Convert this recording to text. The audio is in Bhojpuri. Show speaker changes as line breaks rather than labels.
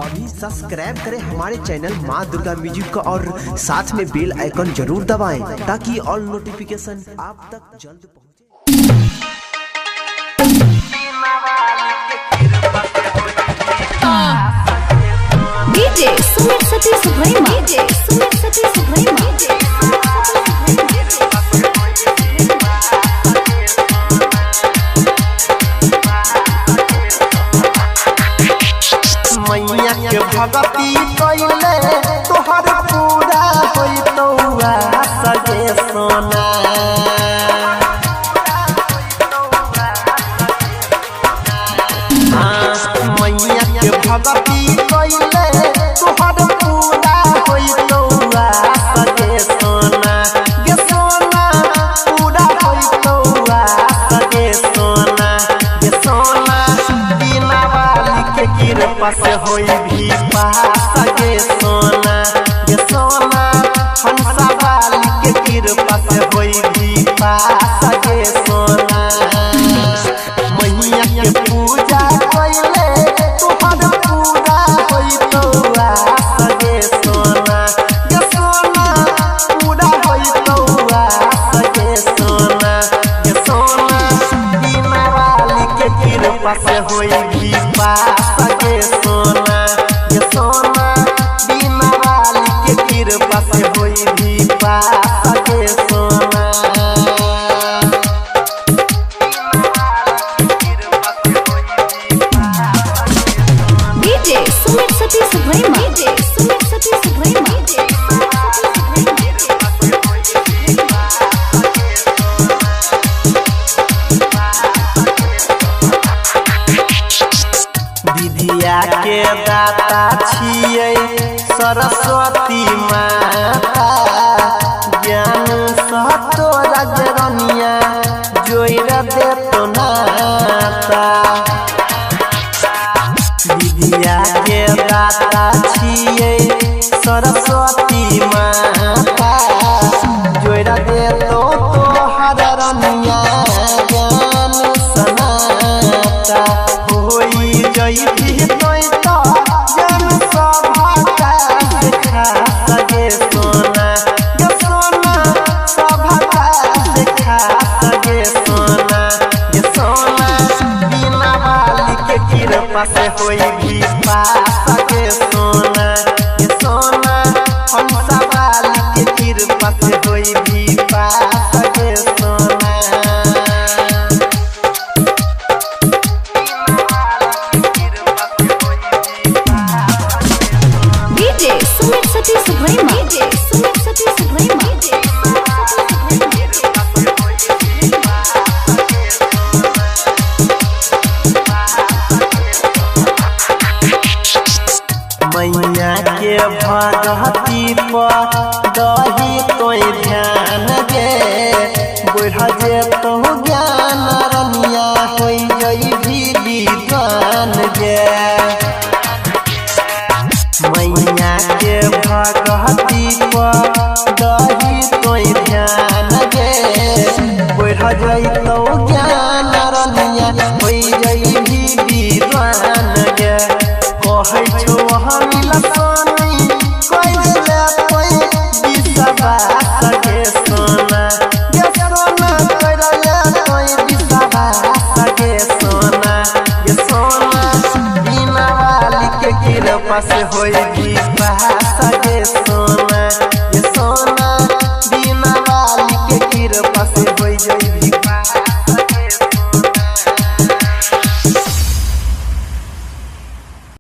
अभी सब्सक्राइब करें हमारे चैनल माँ दुर्गा म्यूजिक को और साथ में बेल आइकन जरूर दबाएं ताकि ऑल नोटिफिकेशन आप तक जल्द पहुंचे।
डीजे सुमित सतीश भैया डीजे सुमित सतीश भैया
मैया के भगती कइले तोहर पूरा होई तौआ सजे सोना मैया के भगती कइले तोहर पूरा होई तौआ सजे सोना गे सोना पूरा होई तौआ सजे सोना गे सोना बिना वाली के कृपा से होई भी पास गे सोना गे सोना हंसा वाली के कृपा से होई भी पास गे सोना मैया के पूजा कइले तोहर पूरा होई तौआ गे सोना गे सोना पूरा होई तौआ गे सोना गे सोना बिना वाली के कृपा से होई भी पास गे सोना गे सोना बिना वाली के कृपा से होई भी पास गे सोना
डीजे सुमित सतीश भैया डीजे सुमित सतीश भैया
विद्या के दाता छियै सरस्वती माता ज्ञान सहतो राजरनिया जोइर देतो नाता विद्या के दाता छियै सरस्वती माता जोइर देतो तोहर रनिया ज्ञान सनाता होई जई भी तोय तो जन सभा का देखा सगे सोना गे सोना सभा का देखा सगे सोना गे सोना बिना वाली के कृपा से होई भी पास गे सोना गे सोना हंसा वाली के कृपा से होई भी पास गे सोना
डीजे सुमित सतीश भैया डीजे सुमित सतीश भैया
मैया के भगती पर दही तोय ध्यान गे बढ़ जे तो ज्ञान रनिया होई जई भी विद्वान गे मैया के भगती पर दही तोय ध्यान गे बढ़ जई तो ज्ञान रनिया होई जई भी विद्वान गे कहै छौ हम लसनी कइले कोई विश्वास गे सोना गे सोना कइले कोई विश्वास गे सोना गे सोना बिना वाली के कृपा से होई विश्वास गे सोना गे सोना बिना वाली के कृपा से